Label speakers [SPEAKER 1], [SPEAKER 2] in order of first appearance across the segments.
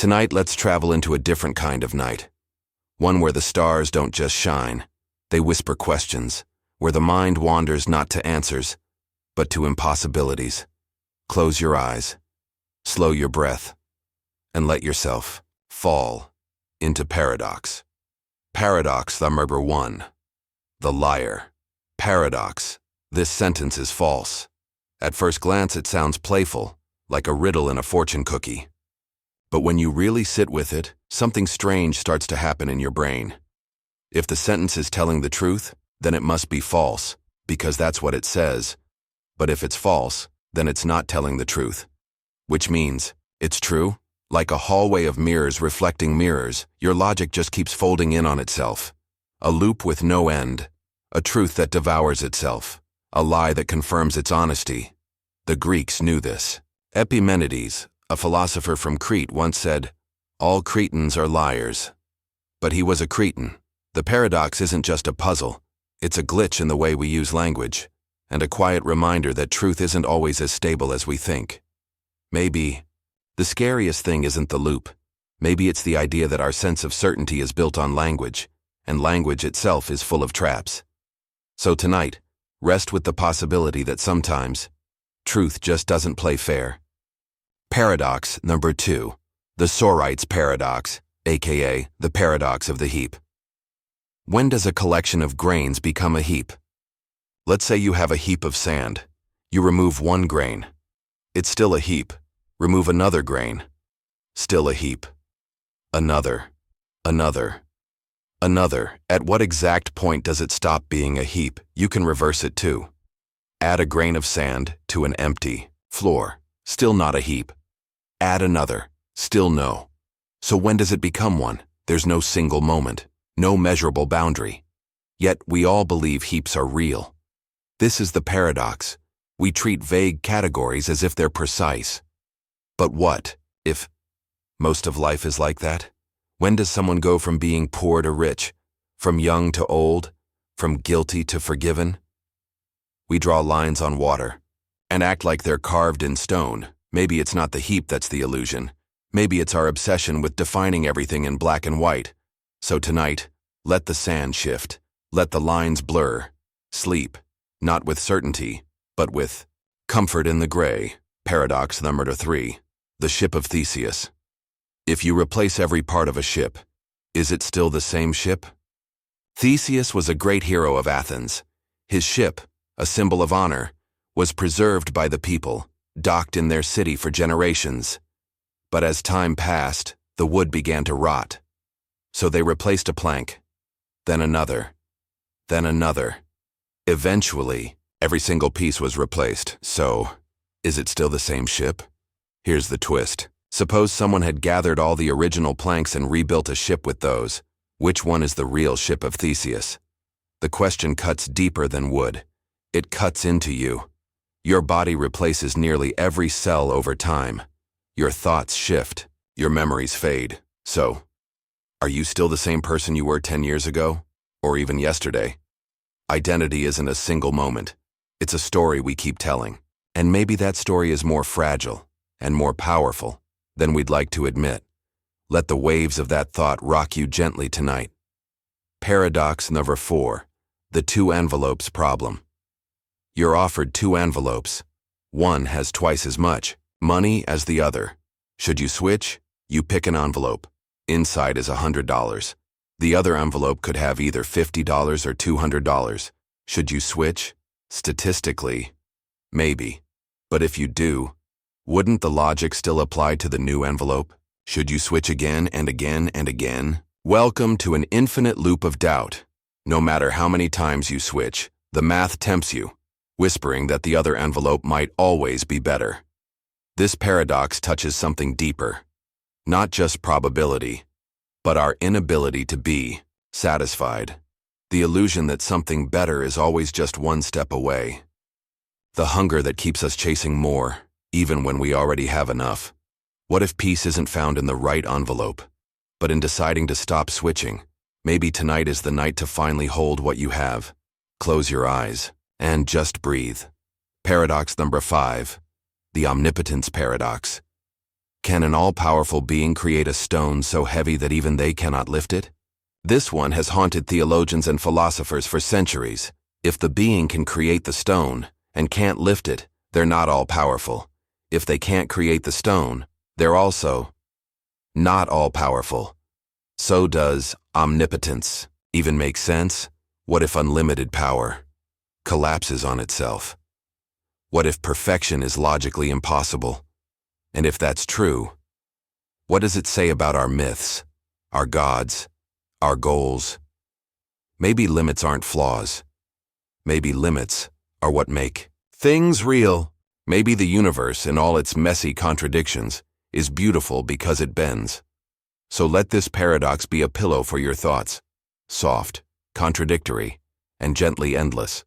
[SPEAKER 1] Tonight, let's travel into a different kind of night. One where the stars don't just shine, they whisper questions, where the mind wanders not to answers, but to impossibilities. Close your eyes, slow your breath, and let yourself fall into paradox. Paradox number 1. The liar. Paradox. This sentence is false. At first glance, it sounds playful, like a riddle in a fortune cookie. But when you really sit with it, something strange starts to happen in your brain. If the sentence is telling the truth, then it must be false, because that's what it says. But if it's false, then it's not telling the truth. Which means, it's true. Like a hallway of mirrors reflecting mirrors, your logic just keeps folding in on itself. A loop with no end. A truth that devours itself. A lie that confirms its honesty. The Greeks knew this. Epimenides, a philosopher from Crete, once said, "All Cretans are liars." But he was a Cretan. The paradox isn't just a puzzle. It's a glitch in the way we use language, and a quiet reminder that truth isn't always as stable as we think. Maybe the scariest thing isn't the loop. Maybe it's the idea that our sense of certainty is built on language, and language itself is full of traps. So tonight, rest with the possibility that sometimes truth just doesn't play fair. Paradox number 2. The Sorites paradox, aka the paradox of the heap. When does a collection of grains become a heap? Let's say you have a heap of sand. You remove one grain. It's still a heap. Remove another grain. Still a heap. Another. Another. Another. At what exact point does it stop being a heap? You can reverse it too. Add a grain of sand to an empty floor. Still not a heap. Add another. Still no. So when does it become one? There's no single moment. No measurable boundary. Yet we all believe heaps are real. This is the paradox. We treat vague categories as if they're precise. But what if most of life is like that? When does someone go from being poor to rich, from young to old, from guilty to forgiven? We draw lines on water and act like they're carved in stone. Maybe it's not the heap that's the illusion. Maybe it's our obsession with defining everything in black and white. So tonight, let the sand shift. Let the lines blur. Sleep, not with certainty, but with comfort in the gray. Paradox number 3. The Ship of Theseus. If you replace every part of a ship, is it still the same ship? Theseus was a great hero of Athens. His ship, a symbol of honor, was preserved by the people, docked in their city for generations. But as time passed, the wood began to rot. So they replaced a plank, then another, then another. Eventually, every single piece was replaced. So, is it still the same ship? Here's the twist. Suppose someone had gathered all the original planks and rebuilt a ship with those. Which one is the real Ship of Theseus? The question cuts deeper than wood. It cuts into you. Your body replaces nearly every cell over time. Your thoughts shift. Your memories fade. So, are you still the same person you were 10 years ago? Or even yesterday? Identity isn't a single moment. It's a story we keep telling. And maybe that story is more fragile and more powerful than we'd like to admit. Let the waves of that thought rock you gently tonight. Paradox number 4. The 2 envelopes problem. You're offered 2 envelopes. One has twice as much money as the other. Should you switch? You pick an envelope. Inside is $100. The other envelope could have either $50 or $200. Should you switch? Statistically, maybe. But if you do, wouldn't the logic still apply to the new envelope? Should you switch again and again and again? Welcome to an infinite loop of doubt. No matter how many times you switch, the math tempts you, whispering that the other envelope might always be better. This paradox touches something deeper. Not just probability, but our inability to be satisfied. The illusion that something better is always just one step away. The hunger that keeps us chasing more, even when we already have enough. What if peace isn't found in the right envelope, but in deciding to stop switching? Maybe tonight is the night to finally hold what you have. Close your eyes and just breathe. Paradox number 5. The omnipotence paradox. Can an all-powerful being create a stone so heavy that even they cannot lift it? This one has haunted theologians and philosophers for centuries. If the being can create the stone and can't lift it, they're not all-powerful. If they can't create the stone, they're also not all-powerful. So does omnipotence even make sense? What if unlimited power collapses on itself? What if perfection is logically impossible? And if that's true, what does it say about our myths, our gods, our goals? Maybe limits aren't flaws. Maybe limits are what make things real. Maybe the universe, in all its messy contradictions, is beautiful because it bends. So let this paradox be a pillow for your thoughts, soft, contradictory, and gently endless.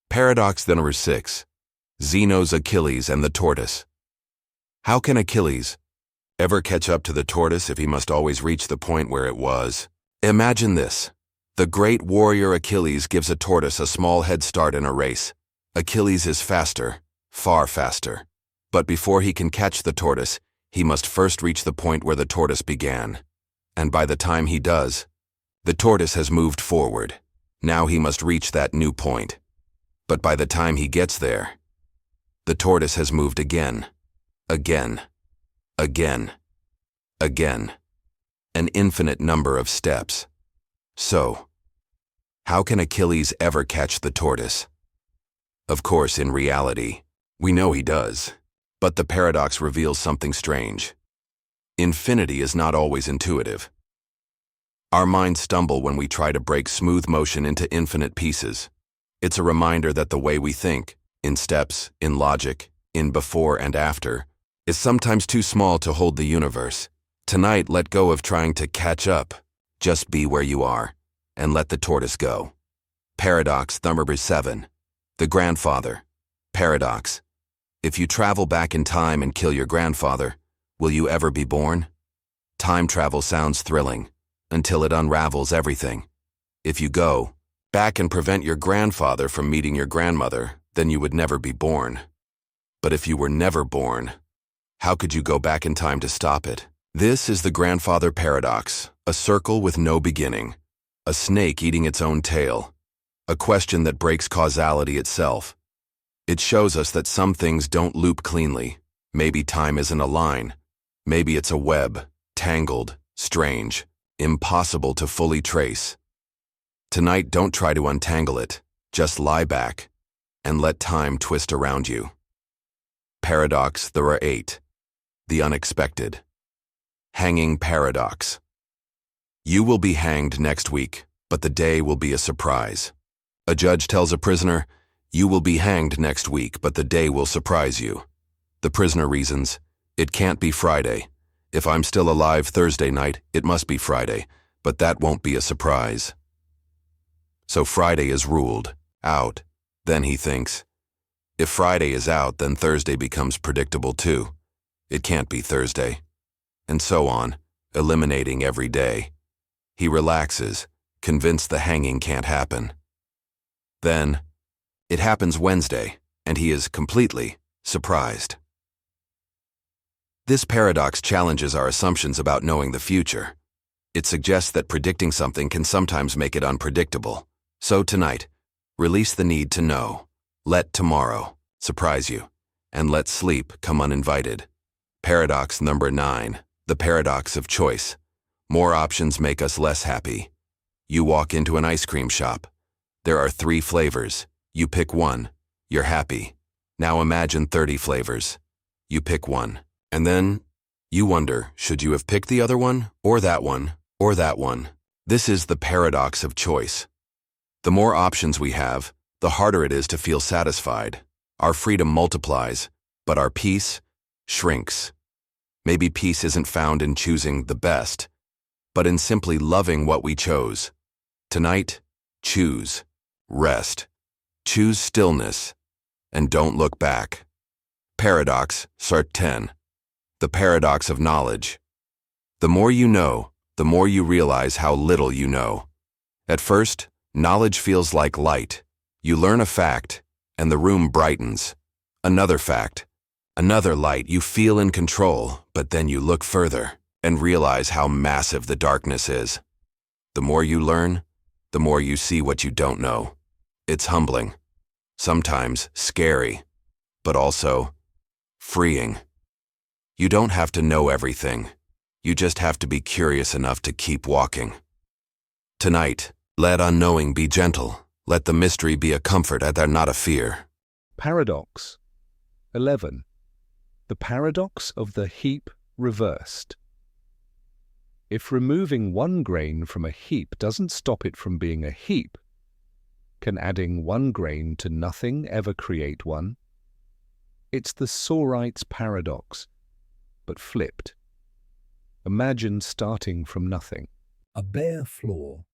[SPEAKER 1] Paradox number 6. Zeno's Achilles and the tortoise. How can Achilles ever catch up to the tortoise if he must always reach the point where it was? Imagine this. The great warrior Achilles gives a tortoise a small head start in a race. Achilles is faster, far faster. But before he can catch the tortoise, he must first reach the point where the tortoise began. And by the time he does, the tortoise has moved forward. Now he must reach that new point. But by the time he gets there, the tortoise has moved again, again, again, again. An infinite number of steps. So, how can Achilles ever catch the tortoise? Of course, in reality, we know he does. But the paradox reveals something strange. Infinity is not always intuitive. Our minds stumble when we try to break smooth motion into infinite pieces. It's a reminder that the way we think, in steps, in logic, in before and after, is sometimes too small to hold the universe. Tonight, let go of trying to catch up. Just be where you are, and let the tortoise go. Paradox number 7. The grandfather. Paradox. If you travel back in time and kill your grandfather, will you ever be born? Time travel sounds thrilling, until it unravels everything. If you go back and prevent your grandfather from meeting your grandmother, then you would never be born. But if you were never born, how could you go back in time to stop it? This is the grandfather paradox, a circle with no beginning, a snake eating its own tail, a question that breaks causality itself. It shows us that some things don't loop cleanly. Maybe time isn't a line. Maybe it's a web, tangled, strange, impossible to fully trace. Tonight, don't try to untangle it. Just lie back and let time twist around you. Paradox number 8. The unexpected. Hanging paradox. You will be hanged next week, but the day will be a surprise. A judge tells a prisoner, "You will be hanged next week, but the day will surprise you." The prisoner reasons, "It can't be Friday. If I'm still alive Thursday night, it must be Friday, but that won't be a surprise." So Friday is ruled out. Then he thinks, if Friday is out, then Thursday becomes predictable too. It can't be Thursday. And so on, eliminating every day. He relaxes, convinced the hanging can't happen. Then, it happens Wednesday, and he is completely surprised. This paradox challenges our assumptions about knowing the future. It suggests that predicting something can sometimes make it unpredictable. So tonight, release the need to know. Let tomorrow surprise you, and let sleep come uninvited. Paradox number 9. The paradox of choice. More options make us less happy. You walk into an ice cream shop. There are 3 flavors. You pick one. You're happy. Now imagine 30 flavors. You pick one. And then you wonder, should you have picked the other one, or that one, or that one? This is the paradox of choice. The more options we have, the harder it is to feel satisfied. Our freedom multiplies, but our peace shrinks. Maybe peace isn't found in choosing the best, but in simply loving what we chose. Tonight, choose rest, choose stillness, and don't look back. Paradox, Part 10. The paradox of knowledge. The more you know, the more you realize how little you know. At first, knowledge feels like light. You learn a fact, and the room brightens. Another fact, Another light, you feel in control, but then you look further and realize how massive the darkness is. The more you learn, the more you see what you don't know. It's humbling, sometimes scary, but also freeing. You don't have to know everything. You just have to be curious enough to keep walking. Tonight, let unknowing be gentle. Let the mystery be a comfort and not a fear.
[SPEAKER 2] Paradox 11. The paradox of the heap reversed. If removing one grain from a heap doesn't stop it from being a heap, can adding one grain to nothing ever create one? It's the Sorite's paradox, but flipped. Imagine starting from nothing.
[SPEAKER 3] A bare floor.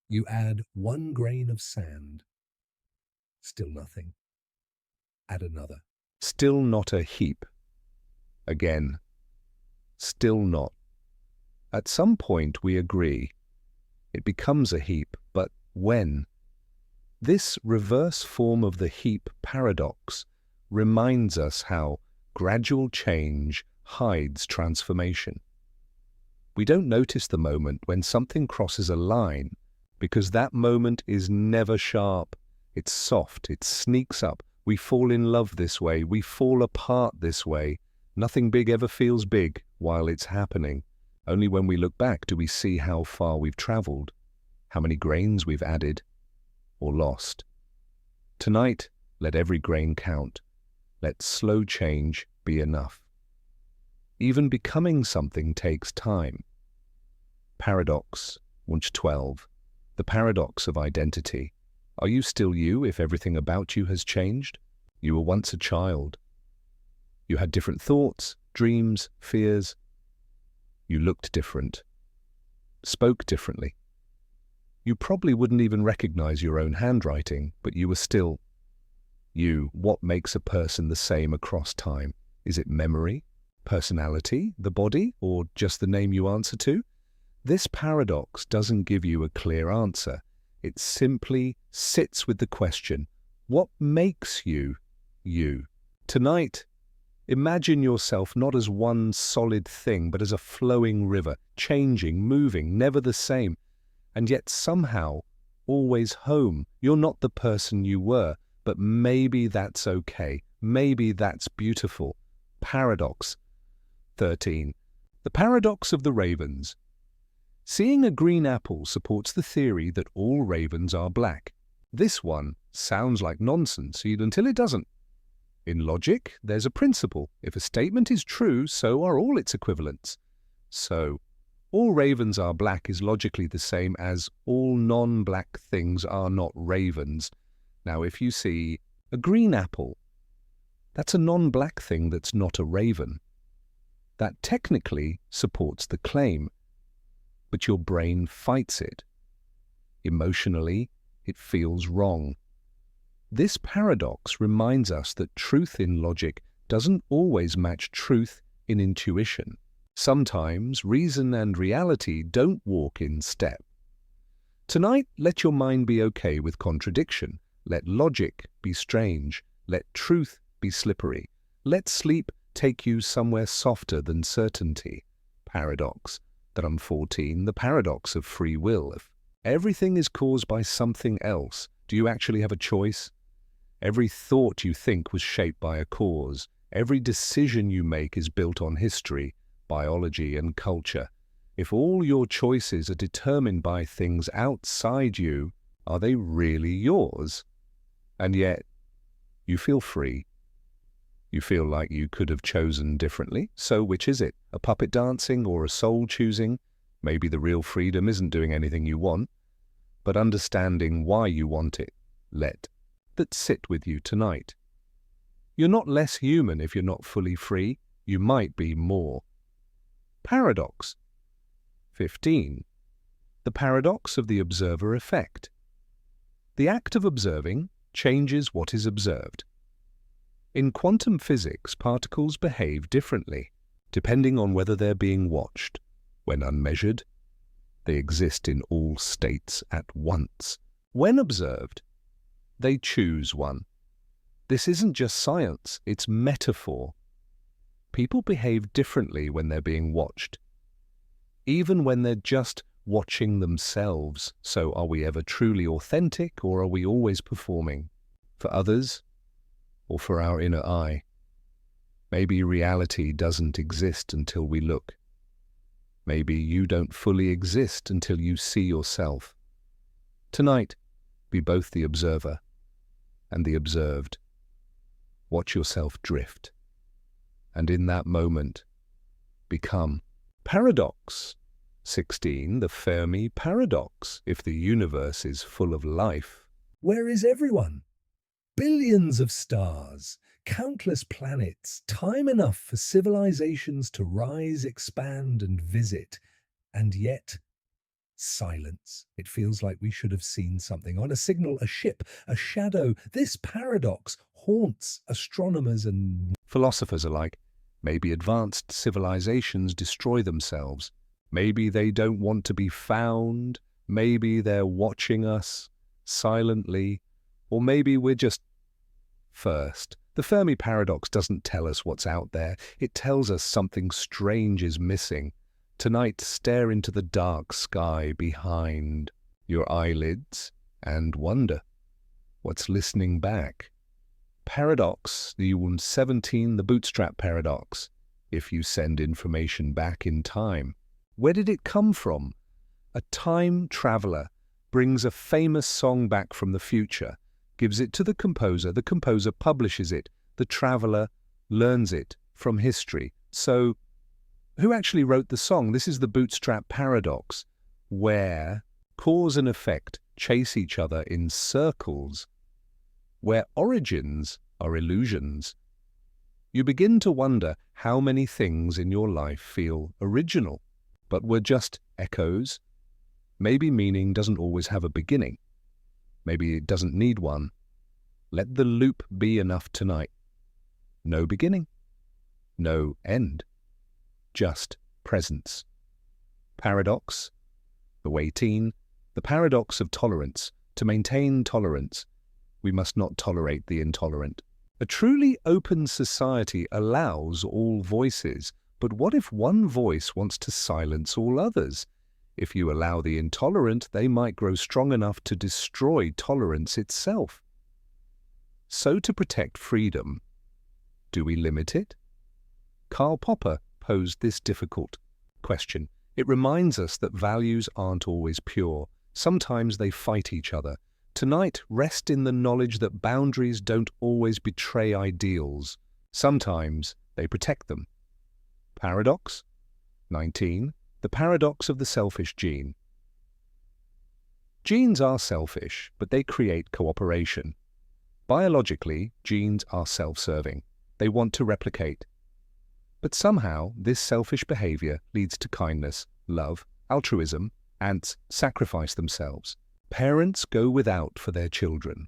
[SPEAKER 3] You add one grain of sand. Still nothing. Add another.
[SPEAKER 2] Still not a heap. Again. Still not. At some point we agree. It becomes a heap, but when? This reverse form of the heap paradox reminds us how gradual change hides transformation. We don't notice the moment when something crosses a line because that moment is never sharp. It's soft, it sneaks up. We fall in love this way, we fall apart this way. Nothing big ever feels big while it's happening. Only when we look back do we see how far we've traveled, how many grains we've added or lost. Tonight, let every grain count. Let slow change be enough. Even becoming something takes time. Paradox, Wunsch 12. The paradox of identity. Are you still you if everything about you has changed? You were once a child. You had different thoughts, dreams, fears. You looked different, spoke differently. You probably wouldn't even recognize your own handwriting, but you were still you. What makes a person the same across time? Is it memory, personality, the body, or just the name you answer to? This paradox doesn't give you a clear answer. It simply sits with the question, what makes you, you? Tonight, imagine yourself not as one solid thing, but as a flowing river, changing, moving, never the same, and yet somehow always home. You're not the person you were, but maybe that's okay. Maybe that's beautiful. Paradox 13. The paradox of the ravens. Seeing a green apple supports the theory that all ravens are black. This one sounds like nonsense until it doesn't. In logic, there's a principle. If a statement is true, so are all its equivalents. So, all ravens are black is logically the same as all non-black things are not ravens. Now, if you see a green apple, that's a non-black thing that's not a raven. That technically supports the claim, but your brain fights it. Emotionally, it feels wrong. This paradox reminds us that truth in logic doesn't always match truth in intuition. Sometimes reason and reality don't walk in step. Tonight, let your mind be okay with contradiction. Let logic be strange. Let truth be slippery. Let sleep take you somewhere softer than certainty. Paradox. That I'm 14, the paradox of free will. If everything is caused by something else, do you actually have a choice? Every thought you think was shaped by a cause. Every decision you make is built on history, biology, and culture. If all your choices are determined by things outside you, are they really yours? And yet, you feel free. You feel like you could have chosen differently. So which is it? A puppet dancing or a soul choosing? Maybe the real freedom isn't doing anything you want, but understanding why you want it. Let that sit with you tonight. You're not less human if you're not fully free. You might be more. Paradox 15. The paradox of the observer effect. The act of observing changes what is observed. In quantum physics, particles behave differently, depending on whether they're being watched. When unmeasured, they exist in all states at once. When observed, they choose one. This isn't just science, it's metaphor. People behave differently when they're being watched, even when they're just watching themselves. So are we ever truly authentic, or are we always performing? For others, or for our inner eye? Maybe reality doesn't exist until we look. Maybe you don't fully exist until you see yourself. Tonight, be both the observer and the observed. Watch yourself drift. And in that moment, become. Paradox 16, the Fermi paradox. If the universe is full of life,
[SPEAKER 3] Where is everyone? Billions of stars, countless planets, time enough for civilizations to rise, expand, and visit. And yet, silence. It feels like we should have seen something on a signal, a ship, a shadow. This paradox haunts astronomers and
[SPEAKER 2] philosophers alike. Maybe advanced civilizations destroy themselves. Maybe they don't want to be found. Maybe they're watching us silently. Or maybe we're just first. The Fermi paradox doesn't tell us what's out there. It tells us something strange is missing. Tonight, stare into the dark sky behind your eyelids and wonder what's listening back. Paradox, the 17, the bootstrap paradox. If you send information back in time, where did it come from? A time traveler brings a famous song back from the future, gives it to the composer publishes it, the traveler learns it from history. So, who actually wrote the song? This is the bootstrap paradox, where cause and effect chase each other in circles, where origins are illusions. You begin to wonder how many things in your life feel original, but were just echoes. Maybe meaning doesn't always have a beginning. Maybe it doesn't need one. Let the loop be enough tonight. No beginning, no end, just presence. Paradox, the 18, the paradox of tolerance. To maintain tolerance, we must not tolerate the intolerant. A truly open society allows all voices, but what if one voice wants to silence all others? If you allow the intolerant, they might grow strong enough to destroy tolerance itself. So to protect freedom, do we limit it? Karl Popper posed this difficult question. It reminds us that values aren't always pure. Sometimes they fight each other. Tonight, rest in the knowledge that boundaries don't always betray ideals. Sometimes they protect them. Paradox 19. The paradox of the selfish gene. Genes are selfish, but they create cooperation. Biologically, genes are self-serving. They want to replicate. But somehow, this selfish behavior leads to kindness, love, altruism. Ants sacrifice themselves. Parents go without for their children.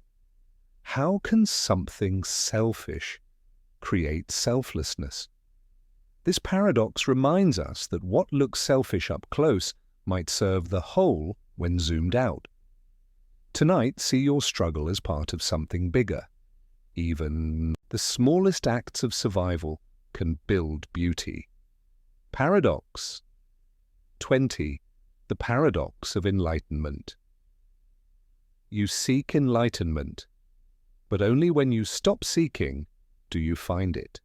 [SPEAKER 2] How can something selfish create selflessness? This paradox reminds us that what looks selfish up close might serve the whole when zoomed out. Tonight, see your struggle as part of something bigger. Even the smallest acts of survival can build beauty. Paradox 20. The paradox of enlightenment. You seek enlightenment, but only when you stop seeking do you find it.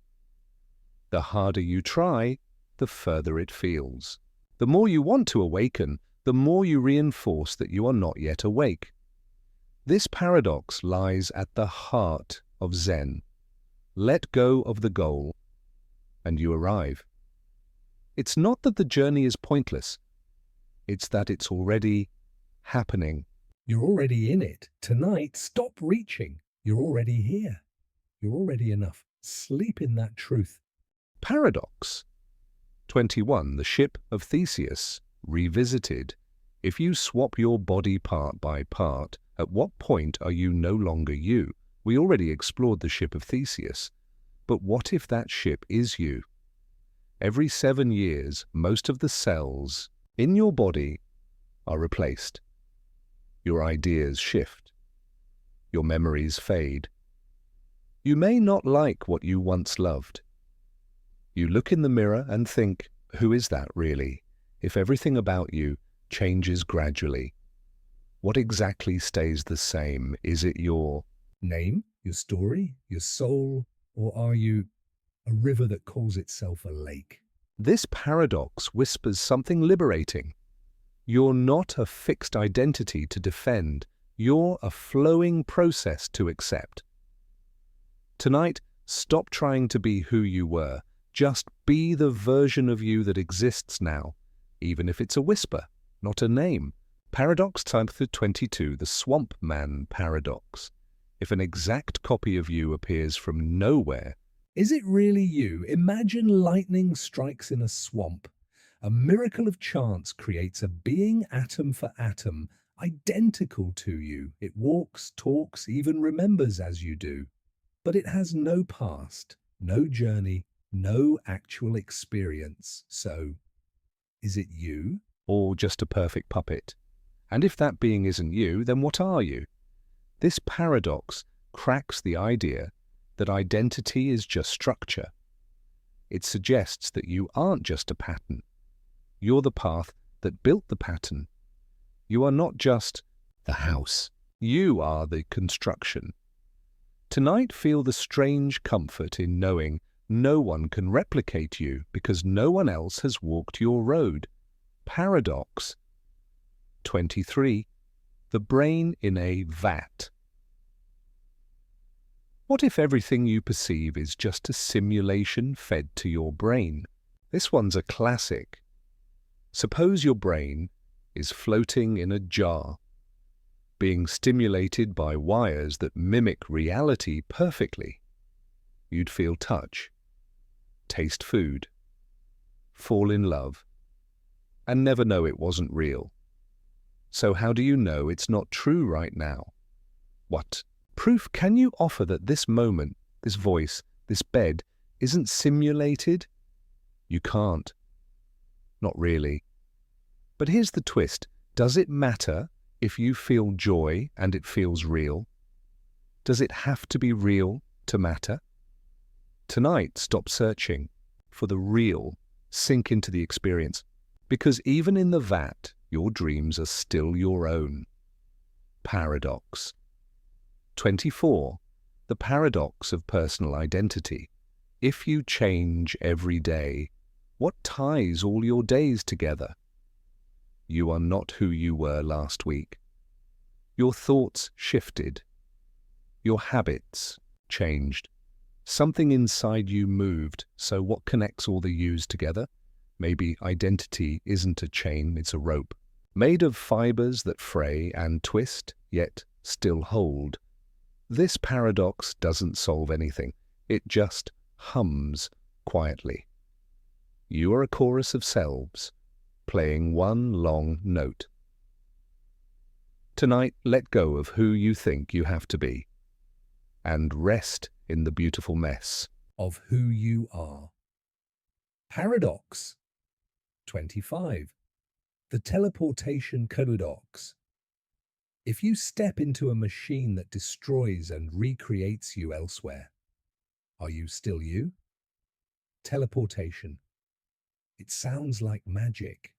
[SPEAKER 2] The harder you try, the further it feels. The more you want to awaken, the more you reinforce that you are not yet awake. This paradox lies at the heart of Zen. Let go of the goal, and you arrive. It's not that the journey is pointless. It's that it's already happening.
[SPEAKER 3] you're already in it. Tonight, stop reaching. You're already here. You're already enough. Sleep in that truth.
[SPEAKER 2] Paradox 21. The Ship of Theseus, revisited. If you swap your body part by part, at what point are you no longer you? We already explored the Ship of Theseus. But what if that ship is you? Every 7 years, most of the cells in your body are replaced. Your ideas shift. Your memories fade. You may not like what you once loved. You look in the mirror and think, who is that really? If everything about you changes gradually, what exactly stays the same? Is it your
[SPEAKER 3] name, your story, your soul, or are you a river that calls itself a lake?
[SPEAKER 2] This paradox whispers something liberating. You're not a fixed identity to defend. You're a flowing process to accept. Tonight, stop trying to be who you were. Just be the version of you that exists now, even if it's a whisper, not a name. Paradox type 22, the Swamp Man paradox. If an exact copy of you appears from nowhere,
[SPEAKER 3] is it really you? Imagine lightning strikes in a swamp. A miracle of chance creates a being atom for atom, identical to you. It walks, talks, even remembers as you do. But it has no past, no journey, no actual experience. So, is it you?
[SPEAKER 2] Or just a perfect puppet? And if that being isn't you, then what are you? This paradox cracks the idea that identity is just structure. It suggests that you aren't just a pattern. You're the path that built the pattern. You are not just the house. You are the construction. Tonight, feel the strange comfort in knowing no one can replicate you because no one else has walked your road. Paradox 23. The brain in a vat. What if everything you perceive is just a simulation fed to your brain? This one's a classic. Suppose your brain is floating in a jar, being stimulated by wires that mimic reality perfectly. You'd feel touch, taste food, fall in love, and never know it wasn't real. So how do you know it's not true right now? What proof can you offer that this moment, this voice, this bed isn't simulated? You can't. Not really. But here's the twist. Does it matter if you feel joy and it feels real? Does it have to be real to matter? Tonight, stop searching for the real. Sink into the experience. Because even in the vat, your dreams are still your own. Paradox 24. The paradox of personal identity. If you change every day, what ties all your days together? You are not who you were last week. Your thoughts shifted. Your habits changed. Something inside you moved, so what connects all the yous together? Maybe identity isn't a chain, it's a rope, made of fibers that fray and twist, yet still hold. This paradox doesn't solve anything. It just hums quietly. You are a chorus of selves, playing one long note. Tonight, let go of who you think you have to be, and rest in the beautiful mess
[SPEAKER 3] of who you are. Paradox 25. The teleportation paradox. If you step into a machine that destroys and recreates you elsewhere, are you still you? Teleportation. It sounds like magic.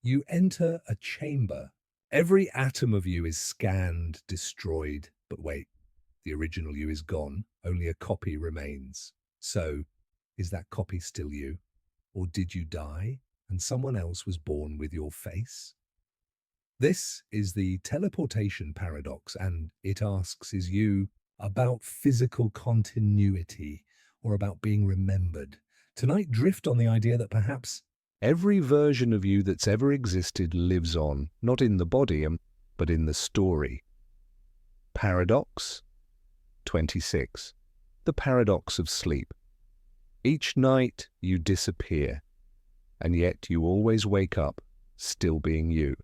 [SPEAKER 3] You enter a chamber. Every atom of you is scanned, destroyed. But wait, the original you is gone. Only a copy remains. So, is that copy still you? Or did you die and someone else was born with your face? This is the teleportation paradox, and it asks, is you about physical continuity or about being remembered? Tonight, drift on the idea that perhaps
[SPEAKER 2] every version of you that's ever existed lives on, not in the body, but in the story. Paradox 26. The paradox of sleep. Each night you disappear, and yet you always wake up, still being you.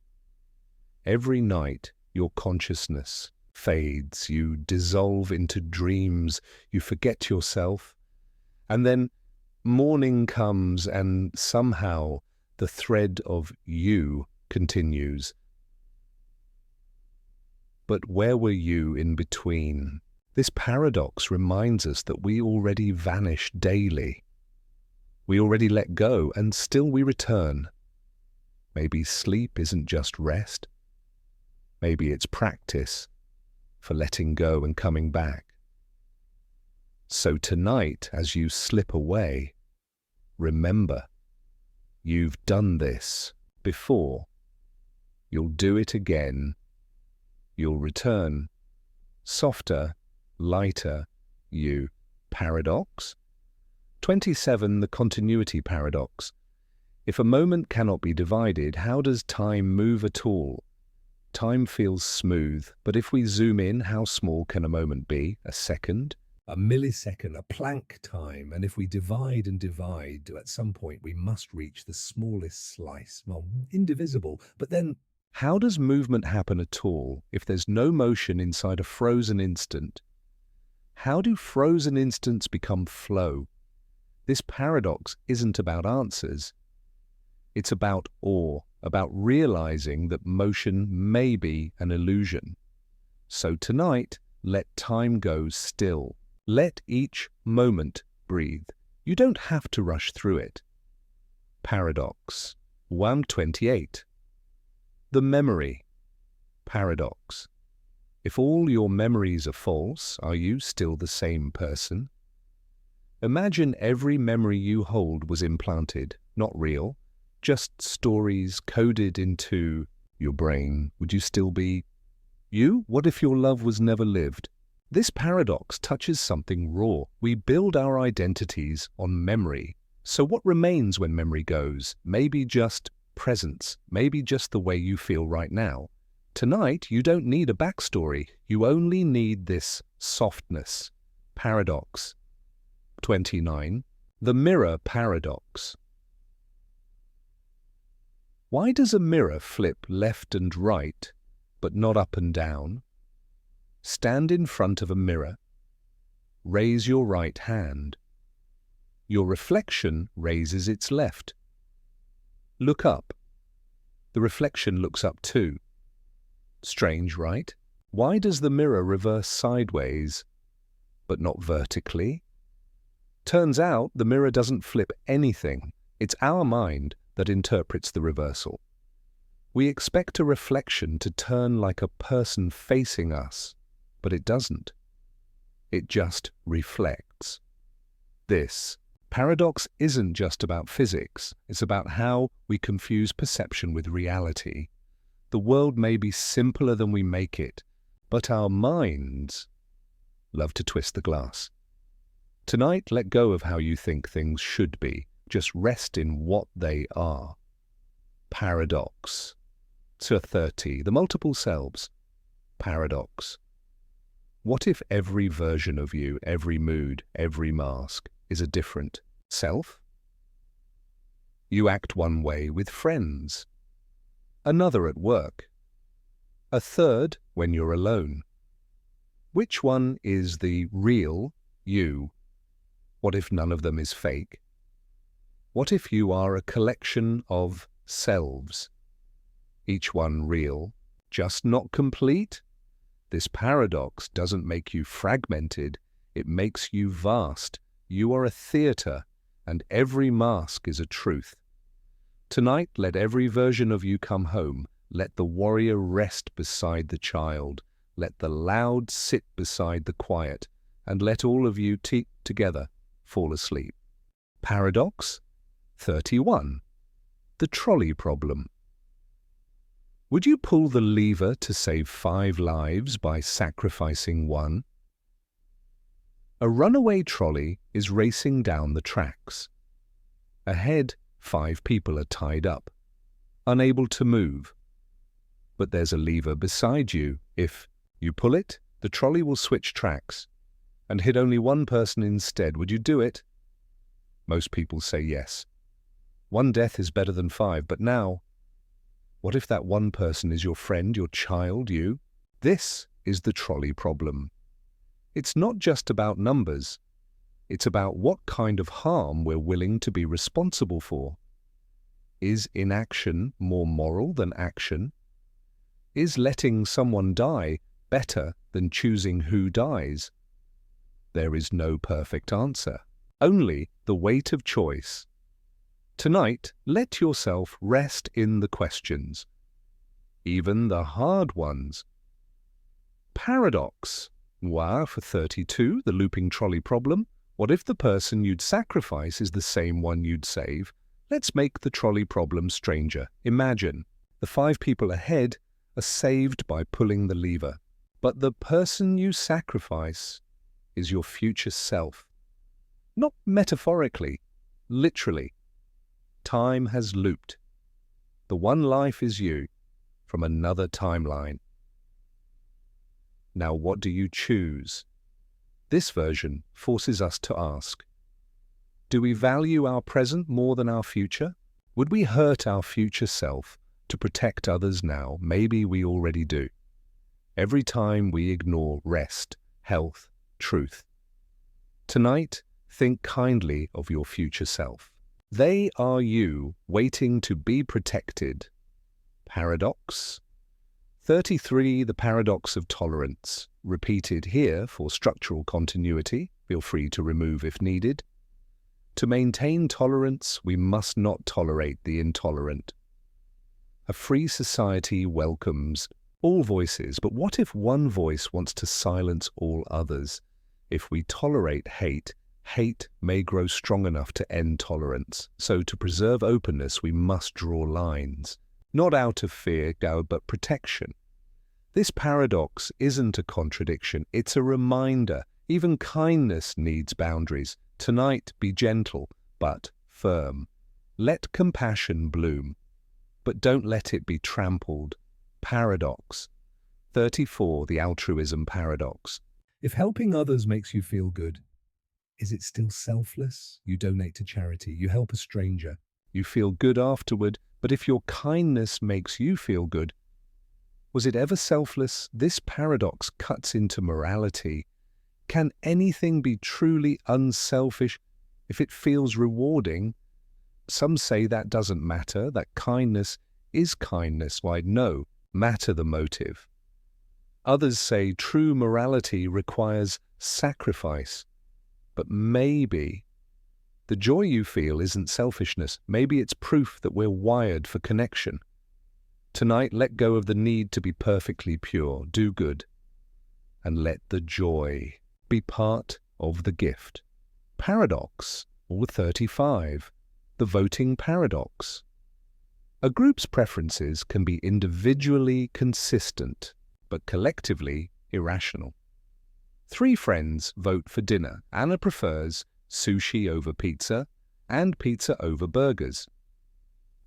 [SPEAKER 2] Every night your consciousness fades, you dissolve into dreams, you forget yourself, and then morning comes and somehow the thread of you continues. But where were you in between? This paradox reminds us that we already vanish daily. We already let go, and still we return. Maybe sleep isn't just rest. Maybe it's practice for letting go and coming back. So tonight, as you slip away, remember, you've done this before. You'll do it again. You'll return. Softer, lighter, you. Paradox? 27. The continuity paradox. If a moment cannot be divided, how does time move at all? Time feels smooth, but if we zoom in, how small can a moment be? A second?
[SPEAKER 3] A millisecond, a Planck time, and if we divide and divide, at some point we must reach the smallest slice. Well, indivisible, but then
[SPEAKER 2] How does movement happen at all if there's no motion inside a frozen instant? How do frozen instants become flow? This paradox isn't about answers. It's about awe, about realizing that motion may be an illusion. So tonight, let time go still. Let each moment breathe. You don't have to rush through it. Paradox 128. The memory. Paradox. If all your memories are false, are you still the same person? Imagine every memory you hold was implanted, not real, just stories coded into your brain. Would you still be you? What if your love was never lived? This paradox touches something raw. We build our identities on memory. So what remains when memory goes? Maybe just presence, maybe just the way you feel right now. Tonight, you don't need a backstory. You only need this softness. Paradox 29. The mirror paradox. Why does a mirror flip left and right, but not up and down? Stand in front of a mirror. Raise your right hand. Your reflection raises its left. Look up. The reflection looks up too. Strange, right? Why does the mirror reverse sideways, but not vertically? Turns out the mirror doesn't flip anything. It's our mind that interprets the reversal. We expect a reflection to turn like a person facing us, but it doesn't. It just reflects. This paradox isn't just about physics. It's about how we confuse perception with reality. The world may be simpler than we make it, but our minds love to twist the glass. Tonight, let go of how you think things should be. Just rest in what they are. Paradox 30. The multiple selves. Paradox. What if every version of you, every mood, every mask is a different self? You act one way with friends, another at work, a third when you're alone. Which one is the real you? What if none of them is fake? What if you are a collection of selves, each one real, just not complete? This paradox doesn't make you fragmented, it makes you vast. You are a theater, and every mask is a truth. Tonight, let every version of you come home. Let the warrior rest beside the child. Let the loud sit beside the quiet. And let all of you together fall asleep. Paradox 31. The trolley problem. Would you pull the lever to save 5 lives by sacrificing 1? A runaway trolley is racing down the tracks. Ahead, 5 people are tied up, unable to move. But there's a lever beside you. If you pull it, the trolley will switch tracks and hit only 1 person instead. Would you do it? Most people say yes. 1 death is better than 5, but now, what if that 1 person is your friend, your child, you? This is the trolley problem. It's not just about numbers. It's about what kind of harm we're willing to be responsible for. Is inaction more moral than action? Is letting someone die better than choosing who dies? There is no perfect answer, only the weight of choice. Tonight, let yourself rest in the questions, even the hard ones. Paradox. Why, for 32, the looping trolley problem. What if the person you'd sacrifice is the same one you'd save? Let's make the trolley problem stranger. Imagine the 5 people ahead are saved by pulling the lever, but the person you sacrifice is your future self. Not metaphorically, literally. Time has looped. The one life is you from another timeline. Now what do you choose? This version forces us to ask, do we value our present more than our future? Would we hurt our future self to protect others now? Maybe we already do. Every time we ignore rest, health, truth. Tonight, think kindly of your future self. They are you waiting to be protected. Paradox. 33. The paradox of tolerance. Repeated here for structural continuity. Feel free to remove if needed. To maintain tolerance, we must not tolerate the intolerant. A free society welcomes all voices, but what if one voice wants to silence all others? If we tolerate hate, hate may grow strong enough to end tolerance. So to preserve openness, we must draw lines. Not out of fear, but protection. This paradox isn't a contradiction, it's a reminder. Even kindness needs boundaries. Tonight, be gentle, but firm. Let compassion bloom, but don't let it be trampled. Paradox. 34. The altruism paradox.
[SPEAKER 3] If helping others makes you feel good, is it still selfless? You donate to charity, you help a stranger.
[SPEAKER 2] You feel good afterward, but if your kindness makes you feel good, was it ever selfless? This paradox cuts into morality. Can anything be truly unselfish if it feels rewarding? Some say that doesn't matter, that kindness is kindness. Why, no, matter the motive. Others say true morality requires sacrifice. But maybe the joy you feel isn't selfishness. Maybe it's proof that we're wired for connection. Tonight, let go of the need to be perfectly pure. Do good, and let the joy be part of the gift. Paradox, or 35. The voting paradox. A group's preferences can be individually consistent, but collectively irrational. 3 friends vote for dinner. Anna prefers sushi over pizza and pizza over burgers.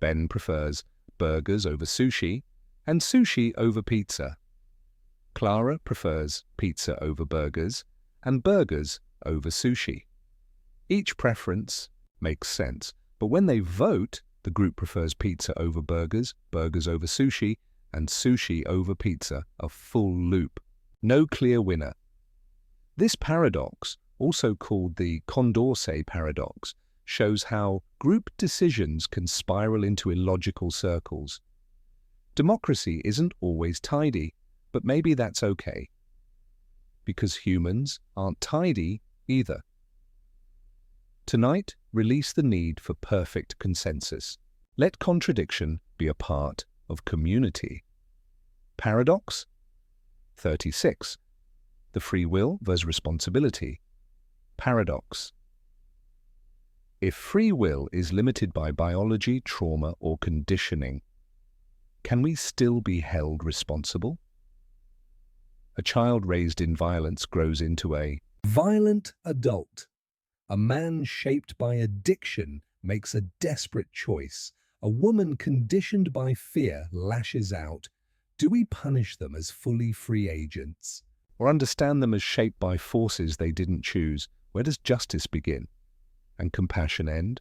[SPEAKER 2] Ben prefers burgers over sushi and sushi over pizza. Clara prefers pizza over burgers and burgers over sushi. Each preference makes sense, but when they vote, the group prefers pizza over burgers, burgers over sushi, and sushi over pizza, a full loop. No clear winner. This paradox, also called the Condorcet paradox, shows how group decisions can spiral into illogical circles. Democracy isn't always tidy, but maybe that's okay, because humans aren't tidy either. Tonight, release the need for perfect consensus. Let contradiction be a part of community. Paradox 36. The free will versus responsibility. Paradox. If free will is limited by biology, trauma, or conditioning, can we still be held responsible? A child raised in violence grows into a
[SPEAKER 3] violent adult. A man shaped by addiction makes a desperate choice. A woman conditioned by fear lashes out. Do we punish them as fully free agents?
[SPEAKER 2] or understand them as shaped by forces they didn't choose? Where does justice begin and compassion end?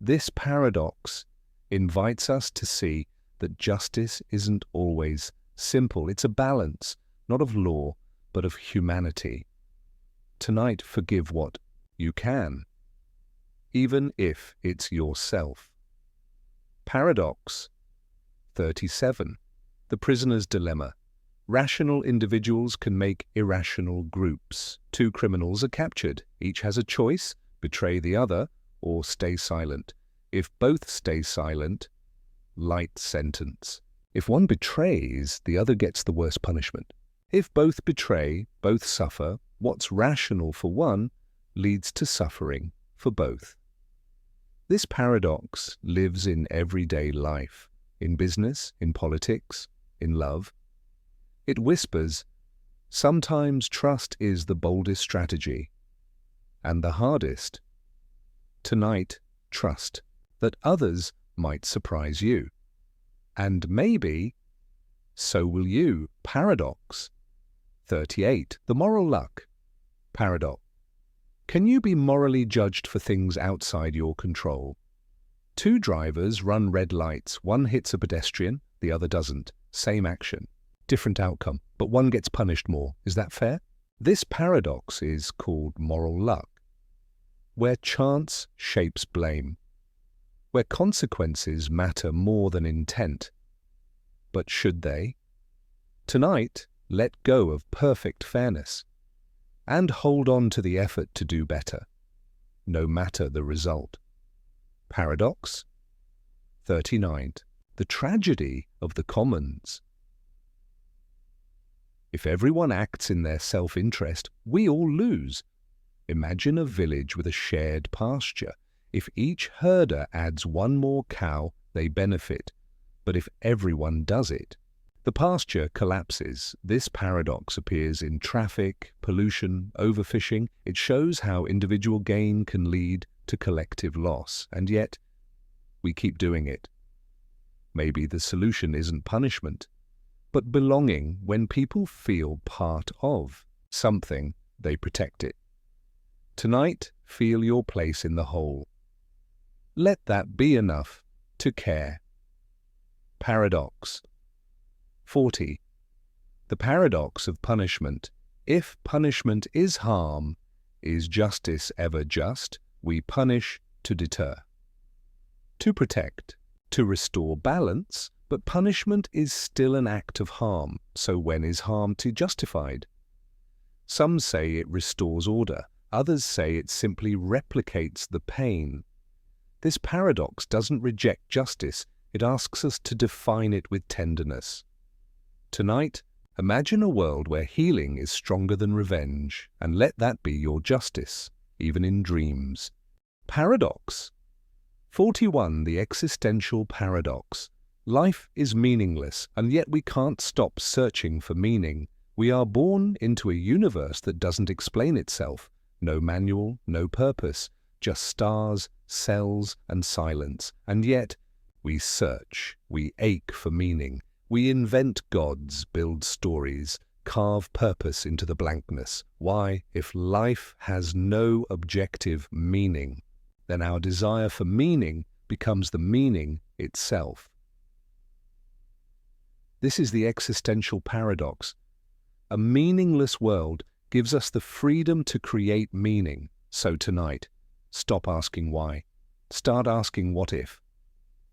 [SPEAKER 2] This paradox invites us to see that justice isn't always simple. It's a balance, not of law, but of humanity. Tonight, forgive what you can, even if it's yourself. Paradox 37. The prisoner's dilemma. Rational individuals can make irrational groups. Two criminals are captured. Each has a choice: betray the other or stay silent. If both stay silent, light sentence. If one betrays, the other gets the worst punishment. If both betray, both suffer. What's rational for one leads to suffering for both. This paradox lives in everyday life, in business, in politics, in love. It whispers, sometimes trust is the boldest strategy, and the hardest. Tonight, trust that others might surprise you. And maybe, so will you. Paradox 38. The moral luck. Paradox. Can you be morally judged for things outside your control? Two drivers run red lights. One hits a pedestrian, the other doesn't. Same action, different outcome, but one gets punished more. Is that fair? This paradox is called moral luck, where chance shapes blame, where consequences matter more than intent. But should they? Tonight, let go of perfect fairness and hold on to the effort to do better, no matter the result. Paradox 39. The tragedy of the commons. If everyone acts in their self-interest, we all lose. Imagine a village with a shared pasture. If each herder adds one more cow, they benefit. But if everyone does it, the pasture collapses. This paradox appears in traffic, pollution, overfishing. It shows how individual gain can lead to collective loss, and yet we keep doing it. Maybe the solution isn't punishment, but belonging. When people feel part of something, they protect it. Tonight, feel your place in the whole. Let that be enough to care. Paradox 40. The paradox of punishment. If punishment is harm, is justice ever just? We punish to deter, to protect, to restore balance, but punishment is still an act of harm. So when is harm justified? Some say it restores order. Others say it simply replicates the pain. This paradox doesn't reject justice. It asks us to define it with tenderness. Tonight, imagine a world where healing is stronger than revenge, and let that be your justice, even in dreams. Paradox 41. The existential paradox. Life is meaningless, and yet we can't stop searching for meaning. We are born into a universe that doesn't explain itself. No manual, no purpose, just stars, cells, and silence. And yet, we search, we ache for meaning. We invent gods, build stories, carve purpose into the blankness. Why? If life has no objective meaning, then our desire for meaning becomes the meaning itself. This is the existential paradox. A meaningless world gives us the freedom to create meaning. So tonight, stop asking why. Start asking what if.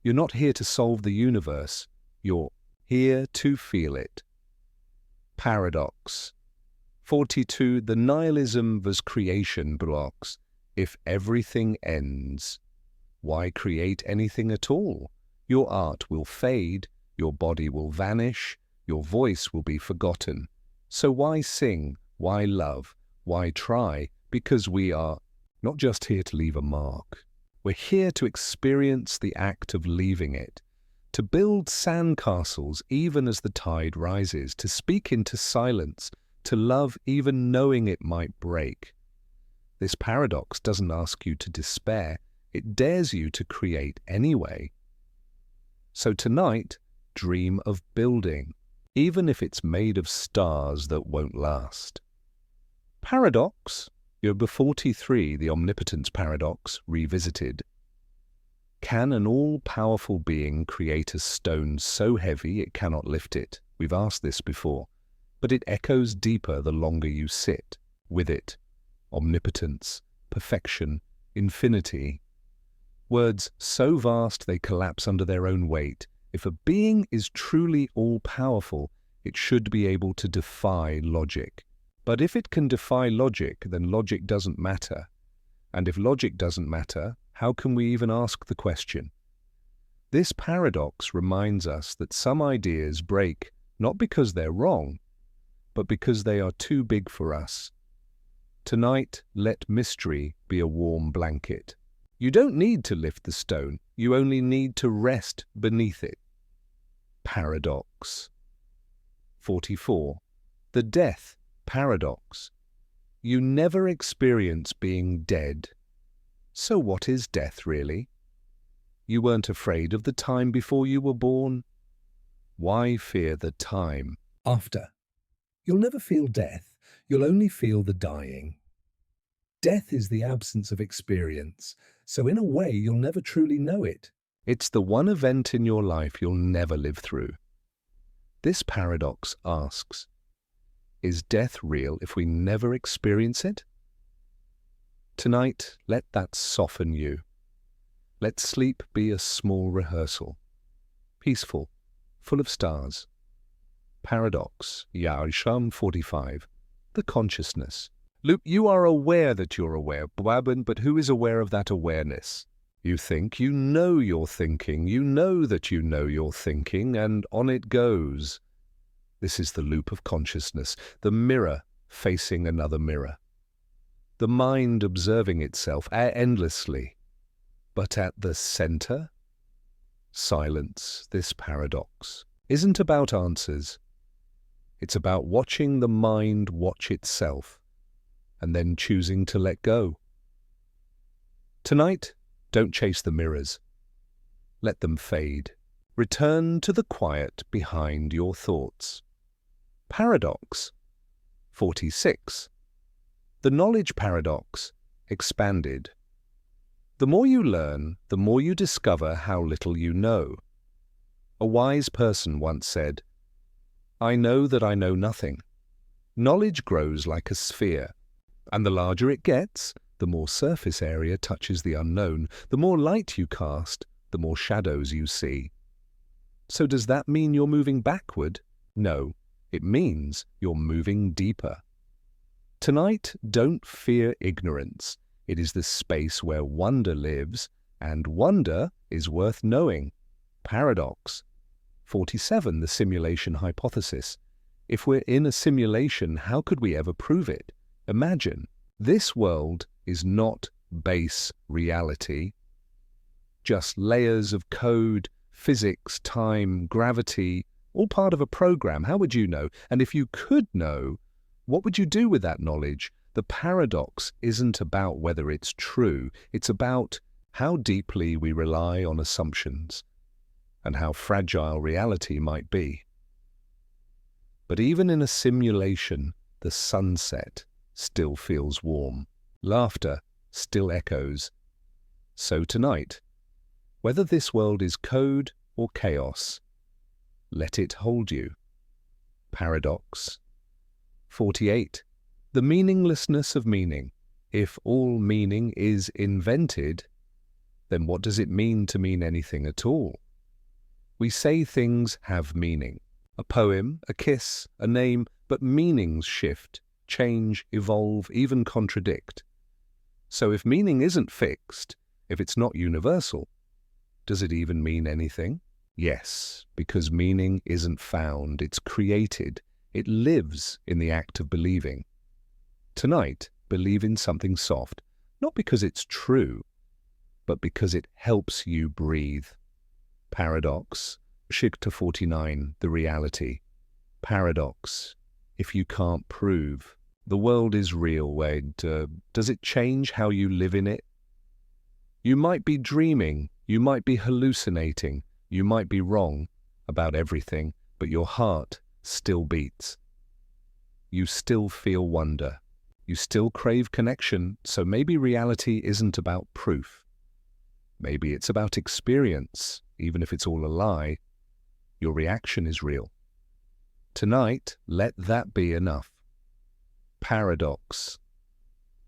[SPEAKER 2] You're not here to solve the universe. You're here to feel it. Paradox 42. The nihilism vs. creation blocks. If everything ends, why create anything at all? Your art will fade, your body will vanish, your voice will be forgotten. So why sing? Why love? Why try? Because we are not just here to leave a mark. We're here to experience the act of leaving it, to build sandcastles even as the tide rises, to speak into silence, to love even knowing it might break. This paradox doesn't ask you to despair, it dares you to create anyway. So tonight, dream of building, even if it's made of stars that won't last. Paradox. Number 43, the omnipotence paradox, revisited. Can an all-powerful being create a stone so heavy it cannot lift it? We've asked this before, but it echoes deeper the longer you sit with it. Omnipotence, perfection, infinity. Words so vast they collapse under their own weight. If a being is truly all-powerful, It should be able to defy logic. But if it can defy logic, then logic doesn't matter. And if logic doesn't matter, how can we even ask the question? This paradox reminds us that some ideas break not because they're wrong, but because they are too big for us. Tonight, let mystery be a warm blanket. You don't need to lift the stone, you only need to rest beneath it. Paradox. 44. The death paradox. You never experience being dead. So what is death really? You weren't afraid of the time before you were born? Why fear the time?
[SPEAKER 3] After. You'll never feel death, you'll only feel the dying. Death is the absence of experience, so in a way you'll never truly know it.
[SPEAKER 2] It's the one event in your life you'll never live through. This paradox asks, is death real if we never experience it? Tonight, let that soften you. Let sleep be a small rehearsal. Peaceful, full of stars. Paradox, Sham 45. The consciousness. Luke, you are aware that you're aware, but who is aware of that awareness? You think you know you're thinking, you know that you know you're thinking, and on it goes. This is the loop of consciousness, the mirror facing another mirror. The mind observing itself endlessly. But at the center, silence. This paradox isn't about answers. It's about watching the mind watch itself, and then choosing to let go. Tonight, don't chase the mirrors. Let them fade. Return to the quiet behind your thoughts. Paradox. 46. The knowledge paradox expanded. The more you learn, the more you discover how little you know. A wise person once said, I know that I know nothing. Knowledge grows like a sphere, and the larger it gets, the more surface area touches the unknown, the more light you cast, the more shadows you see. So does that mean you're moving backward? No, it means you're moving deeper. Tonight, don't fear ignorance. It is the space where wonder lives, and wonder is worth knowing. Paradox. 47. The simulation hypothesis. If we're in a simulation, how could we ever prove it? Imagine, this world is not base reality. Just layers of code, physics, time, gravity, all part of a program. How would you know? And if you could know, what would you do with that knowledge? The paradox isn't about whether it's true. It's about how deeply we rely on assumptions and how fragile reality might be. But even in a simulation, the sunset still feels warm. Laughter still echoes. So tonight, whether this world is code or chaos, let it hold you. Paradox. 48. The meaninglessness of meaning. If all meaning is invented, then what does it mean to mean anything at all? We say things have meaning. A poem, a kiss, a name, but meanings shift, change, evolve, even contradict. So if meaning isn't fixed, if it's not universal, does it even mean anything? Yes, because meaning isn't found, it's created. It lives in the act of believing. Tonight, believe in something soft, not because it's true, but because it helps you breathe. Paradox. Shikta 49. The reality. Paradox. If you can't prove, the world is real, Wade. Does it change how you live in it? You might be dreaming, you might be hallucinating, you might be wrong about everything, but your heart still beats. You still feel wonder. You still crave connection, so maybe reality isn't about proof. Maybe it's about experience, even if it's all a lie. Your reaction is real. Tonight, let that be enough. Paradox.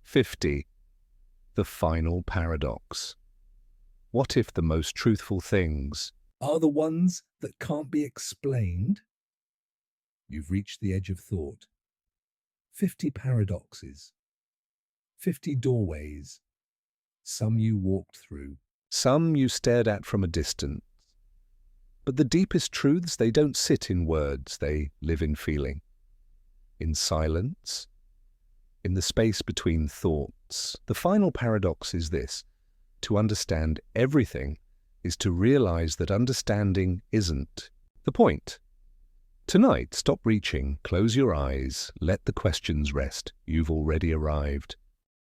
[SPEAKER 2] 50. The final paradox. What if the most truthful things
[SPEAKER 3] Are the ones that can't be explained? You've reached the edge of thought. 50 paradoxes. 50 doorways. Some you walked through.
[SPEAKER 2] Some you stared at from a distance. But the deepest truths, they don't sit in words, they live in feeling. In silence. In the space between thoughts. The final paradox is this: to understand everything is to realize that understanding isn't the point. Tonight, stop reaching, close your eyes, let the questions rest. You've already arrived.